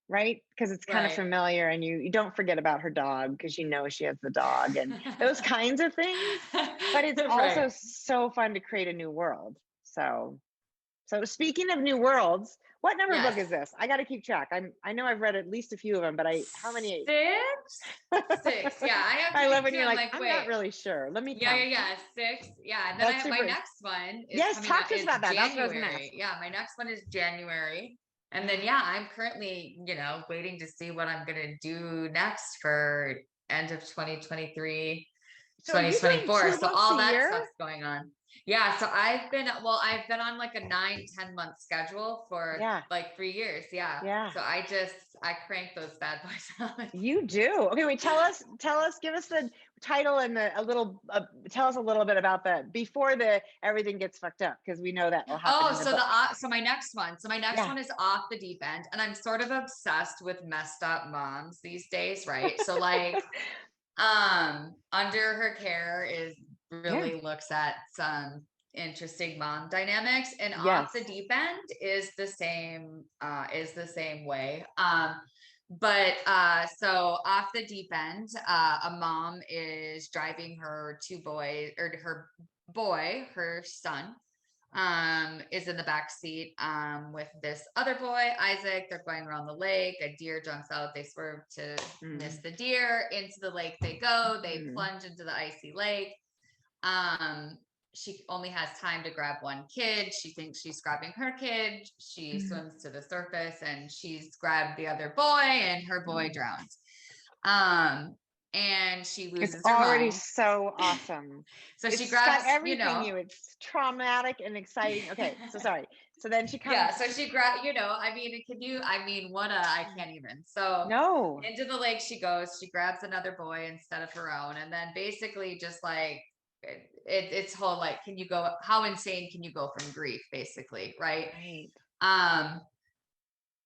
right? Because it's kind of familiar, and you don't forget about her dog because she has the dog and those kinds of things. But it's also so fun to create a new world. So speaking of new worlds, what number book is this? I got to keep track. I know I've read at least a few of them, but how many? 6. Yeah, I love when you're like, I'm not really sure. Let me count. Yeah. 6. Yeah, and then I have my next one. Talk to us about that. That's what I was gonna ask. Yeah, my next one is January. And then I'm currently, waiting to see what I'm gonna do next for end of 2023, 2024. So all that stuff's going on. Yeah, so I've been on like a 9-10 month schedule for like 3 years. Yeah. So I crank those bad boys out. You do. Okay, wait, tell us, give us the title and tell us a little bit about before everything gets fucked up, because we know that will happen. So my next one is Off the Deep End, and I'm sort of obsessed with messed up moms these days, right? So like Under Her Care really looks at some interesting mom dynamics, and Off the Deep End is the same way. So Off the Deep End, a mom is driving her 2 boys, or her son is in the back seat with this other boy, Isaac. They're going around the lake. A deer jumps out. They swerve to miss the deer. Into the lake they go. They plunge into the icy lake. She only has time to grab one kid. She thinks she's grabbing her kid. She swims to the surface, and she's grabbed the other boy, and her boy drowns. And she loses it's her already mom. So awesome. So she grabs everything. It's traumatic and exciting. Okay, so sorry. So then she comes. So she grabbed, I can't even. So no. Into the lake she goes. She grabs another boy instead of her own, and then basically just like it's whole like, how insane can you go from grief, basically, right?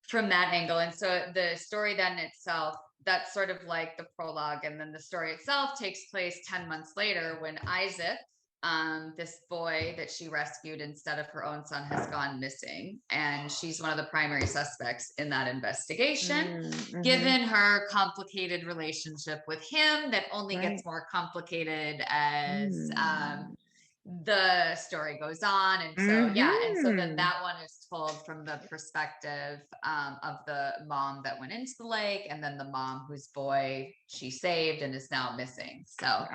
From that angle. And so the story then itself, that's sort of like the prologue, and then the story itself takes place 10 months later, when Isaac, this boy that she rescued instead of her own son, has gone missing, and she's one of the primary suspects in that investigation, given her complicated relationship with him that only gets more complicated as the story goes on. And so and so then that one is told from the perspective of the mom that went into the lake, and then the mom whose boy she saved and is now missing. So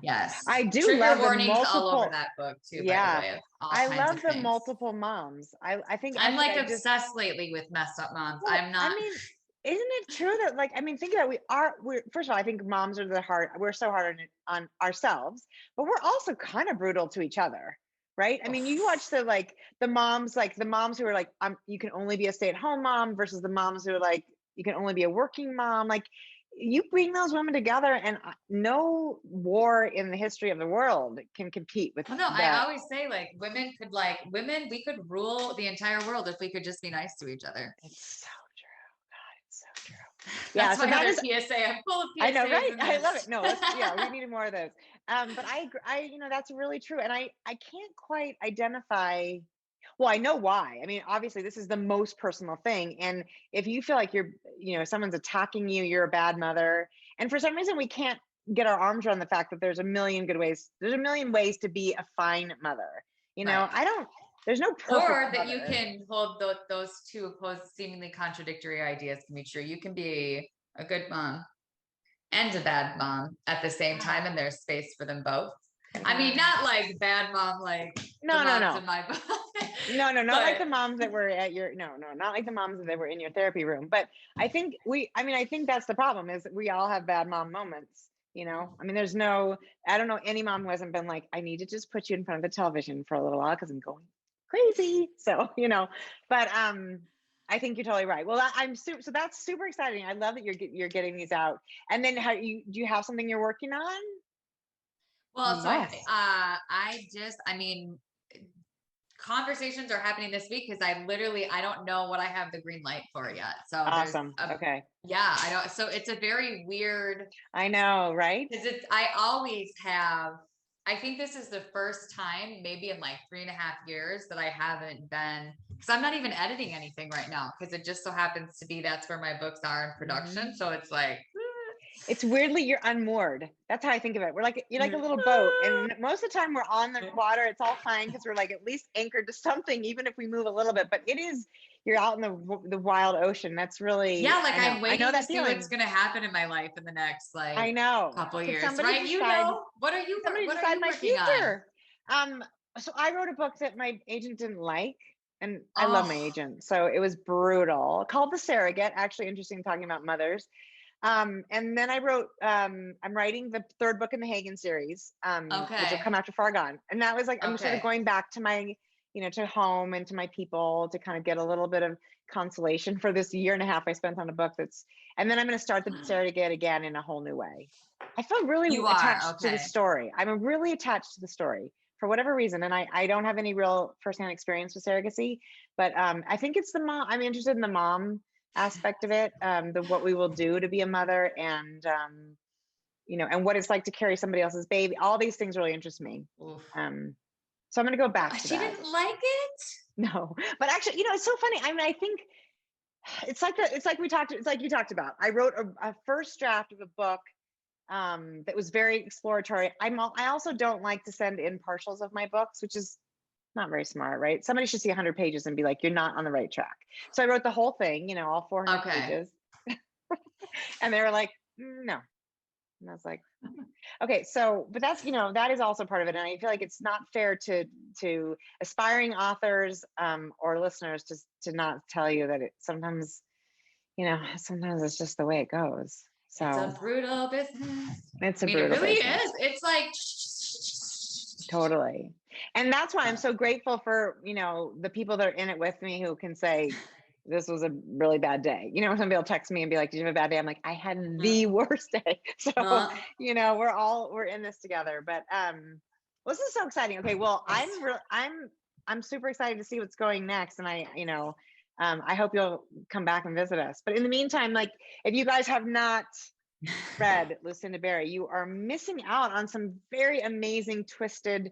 yes, I do trigger love warnings the multiple, all over that book too, by the way. I love the multiple moms. I think I'm like obsessed lately with messed up moms. I'm not. I mean, isn't it true that, like, I mean, think about it, we're first of all, I think moms are we're so hard on ourselves, but we're also kind of brutal to each other, right? I mean, you watch the moms, like the moms who are like, you can only be a stay-at-home mom versus the moms who are like, you can only be a working mom. Like, you bring those women together, and no war in the history of the world can compete with Well, no, I always say, like, women, we could rule the entire world if we could just be nice to each other. It's so true. God, it's so true. Yeah, That's so my that other is PSA. I'm full of PSAs. I know, right? in I love this. it. No, we need more of those. But that's really true. And I can't quite identify. Well, I know why. I mean, obviously, this is the most personal thing. And if you feel like someone's attacking you, you're a bad mother. And for some reason, we can't get our arms around the fact that there's a million good ways. There's a million ways to be a fine mother. Right. There's no perfect or that mother. you can hold those two opposed, seemingly contradictory ideas can be true. You can be a good mom and a bad mom at the same time, and there's space for them both. I mean, not like bad mom, like no, the no, moms no. in my book. No, not like the moms that were at your not like the moms that were in your therapy room. But I think I think that's the problem, is we all have bad mom moments. I mean, I don't know any mom who hasn't been like, I need to just put you in front of the television for a little while because I'm going crazy. So, but I think you're totally right. Well, so that's super exciting. I love that you're getting these out. And then do you have something you're working on? Well, so Yes. I mean, conversations are happening this week because I don't know what I have the green light for yet. So Awesome. Okay. Yeah, I don't. So it's a very weird. I know, right? Because I always have. I think this is the first time, maybe in like 3.5 years, that I haven't been, because I'm not even editing anything right now, because it just so happens to be that's where my books are in production. So it's like, it's weirdly you're unmoored. That's how I think of it. You're like a little boat, and most of the time we're on the water. It's all fine because we're like at least anchored to something, even if we move a little bit. But you're out in the wild ocean. That's really, yeah. Like, I'm waiting to see feeling. what's going to happen in my life in the next I know couple Could years, somebody right? decide, What are you? Somebody What are decide you my working on? future. So I wrote a book that my agent didn't like, and I love my agent, so it was brutal. Called The Surrogate. Actually, interesting talking about mothers. And then I wrote, I'm writing the third book in the Hagen series, which will come after Far Gone. And that was like, I'm sort of going back to my, to home and to my people to kind of get a little bit of consolation for this 1.5 years I spent on a book and then I'm going to start the Surrogate again in a whole new way. I feel really attached to the story. I'm really attached to the story for whatever reason. And I don't have any real firsthand experience with surrogacy, but I think it's the mom. I'm interested in the mom aspect of it, what we will do to be a mother, and and what it's like to carry somebody else's baby. All these things really interest me. So I'm going to go back to that. She didn't like it? No, but actually, it's so funny. I mean, I think it's like you talked about. I wrote a first draft of a book that was very exploratory. I also don't like to send in partials of my books, which is not very smart, right? Somebody should see 100 pages and be like, you're not on the right track. So I wrote the whole thing, all 400 pages. And they were like, no. And I was like, okay, so, but that's, that is also part of it. And I feel like it's not fair to aspiring authors or listeners to not tell you that sometimes it's just the way it goes. So it's a brutal business. It really is. It's like totally. And that's why I'm so grateful for, the people that are in it with me who can say, this was a really bad day. Somebody will text me and be like, did you have a bad day? I'm like, I had the worst day. So, we're in this together, but, this is so exciting. Okay. Well, I'm super excited to see what's going next. And I hope you'll come back and visit us. But in the meantime, like, if you guys have not read Lucinda Berry, you are missing out on some very amazing twisted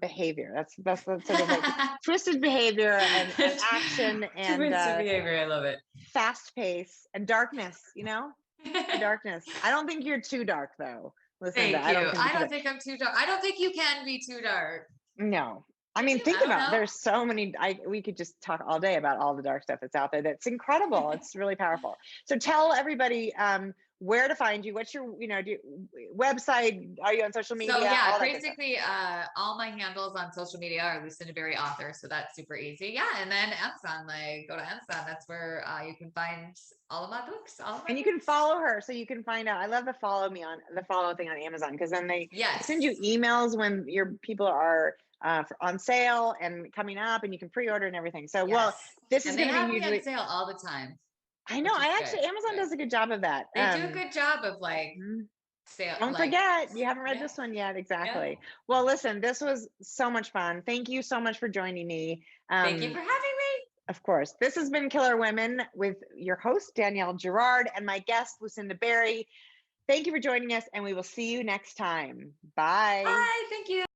behavior. That's sort of like twisted behavior and action and twisted behavior. I love it. Fast pace and darkness. Darkness. I don't think you're too dark though, Lucinda. Thank you. I don't think I'm too dark. I don't think you can be too dark. No, I mean, I think don't about, know. there's so many, we could just talk all day about all the dark stuff that's out there. That's incredible. It's really powerful. So tell everybody where to find you. What's your, website? Are you on social media? So yeah, All that good stuff. basically all my handles on social media are Lucinda Berry author. So that's super easy. Yeah. And then Amazon, like go to Amazon. That's where you can find all of my books. And you can follow her, so you can find out. I love the follow thing on Amazon, because then they send you emails when your people are on sale and coming up, and you can pre-order and everything. So well, this is going to be usually on sale all the time. I know. Amazon does a good job of that. They do a good job of like sale. Don't forget, you haven't read this one yet. Exactly. Yeah. Well, listen, this was so much fun. Thank you so much for joining me. Thank you for having me. Of course. This has been Killer Women with your host, Danielle Girard, and my guest, Lucinda Berry. Thank you for joining us, and we will see you next time. Bye. Bye. Thank you.